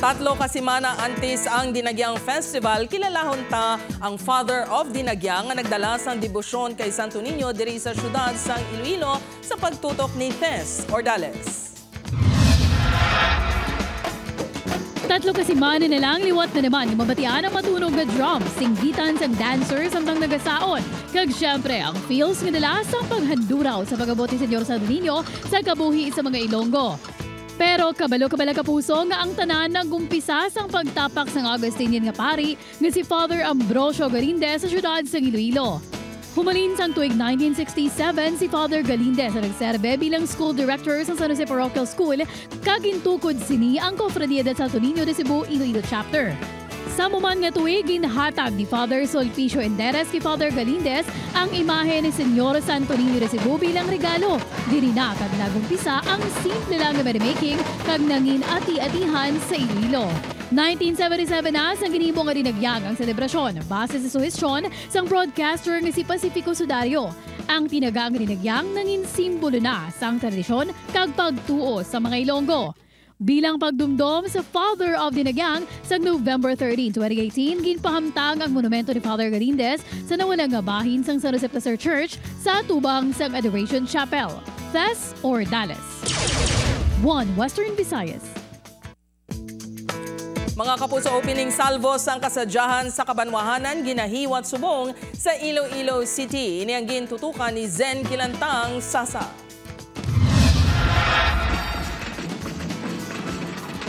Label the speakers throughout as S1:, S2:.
S1: Tatlo kasimana antes ang Dinagyang Festival, kilalahon ta ang Father of Dinagyang nga nagdala sang debosyon kay Santo Niño diri sa syudad sang Iloilo sa pagtutok ni Tess Ordales.
S2: Tatlo kasimana na lang liwat na naman yung mabatian ang matunog na drum, singgitan sang dancers hanggang nagasaon. Kag syempre ang feels nga dala sang paghanduraw sa pagabot ni Senyor Santo Niño sa kabuhi sa mga Ilonggo. Pero kabalo-kabala kapuso nga ang tanan nagumpisa sang pagtapak sang Augustinian nga pari nga si Father Ambrosio Galindez sa syudad sang Iloilo. Humalin sang tuig 1967 si Father Galindez na nagserbe bilang school director sa San Jose Parochial School kagintukod sini ang Cofradia de Santo Niño de Cebu Iloilo Chapter. Sa muman nga tuig, ginhatag ni Father Sulpicio Enderes kay Father Galindez ang imahe ni Senyor Santo Niño de Cebu bilang regalo. Diri na kag nagumpisa ang simple lang na merrymaking kag nangin ati-atihan sa Iloilo. 1977 na sang ginhibo nga dinagyang ang selebrasyon base sa suhestyon sang broadcaster nga si Pacifico Sudario. Ang tinagang dinagyang nangin simbolo na sang tradisyon kag pagtuo sa mga Ilonggo. Bilang pagdumdom sa Father of Dinagyang, sa November 13, 2018, ginpahamtang ang monumento ni Father Galindez sa nawalang nga bahin sang San Jose Placer Church sa tubang sang Adoration Chapel, Tess Ordales. 1 Western Visayas.
S1: Mga kapuso, opening salvos ang kasadyahan sa Kabanwahanan, ginahiwat subong sa Iloilo City. Ini ang gintutukan ni Zen Kilantang Sasa.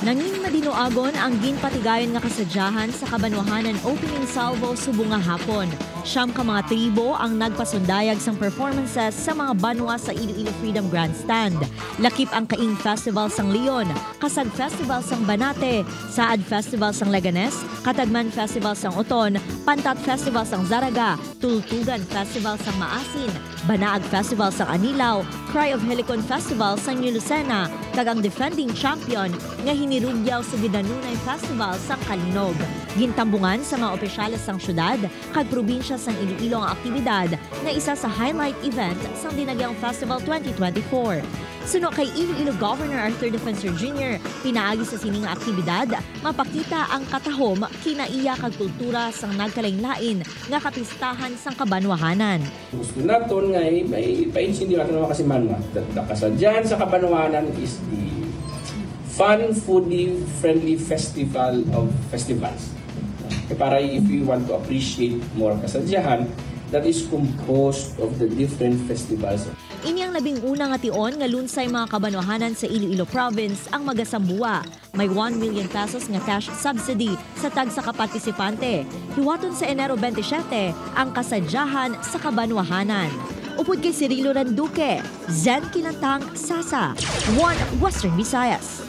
S3: Nanging madinuagon ang ginpatigayon nga kasadyahan sa Kabanwahanan opening salvo subong nga hapon. Siyam ka mga tribo ang nagpasundayag sang performances sa mga banwa sa Iloilo Freedom Grandstand. Lakip ang Kaing Festival sang Leon, Kasag Festival sang Banate, Saad Festival sang Leganes, Katagman Festival sang Oton, Pantat Festival sang Zaraga, Tultugan Festival sang Maasin, Banaag Festival sang Anilaw, Cry of Helicon Festival sang New Lucena, kag ang defending champion nga hinirugyaw sa Gidanunay Festival sang Kalinog. Gintambungan sa mga opisyales sang syudad kag probinsya sang Iloilo ang aktibidad na isa sa highlight event sang Dinagyang Festival 2024. Suno kay Iloilo Governor Arthur Defensor Jr., pinaagi sa sining aktibidad, mapakita ang katahom, kinaiya kag kultura sang nagkalain-lain nga kapistahan sang Kabanwahanan.
S4: Gusto naton nga ipainsin natin mga kasimanwa. Kasadyan sa Kabanwahanan is the fun, foodie, friendly festival of festivals. Para if you want to appreciate more kasadyahan, that is composed of the different festivals.
S3: Ini ang labing unang nga tion nga lunsay mga Kabanwahanan sa Iloilo Province ang magasambuwa. May 1 million pesos nga cash subsidy sa tag sa kapartisipante. Hiwaton sa Enero 27 ang kasadyahan sa Kabanwahanan. Upod kay Cirilo Randuque, Zen Kilantang Sasa, 1 Western Visayas.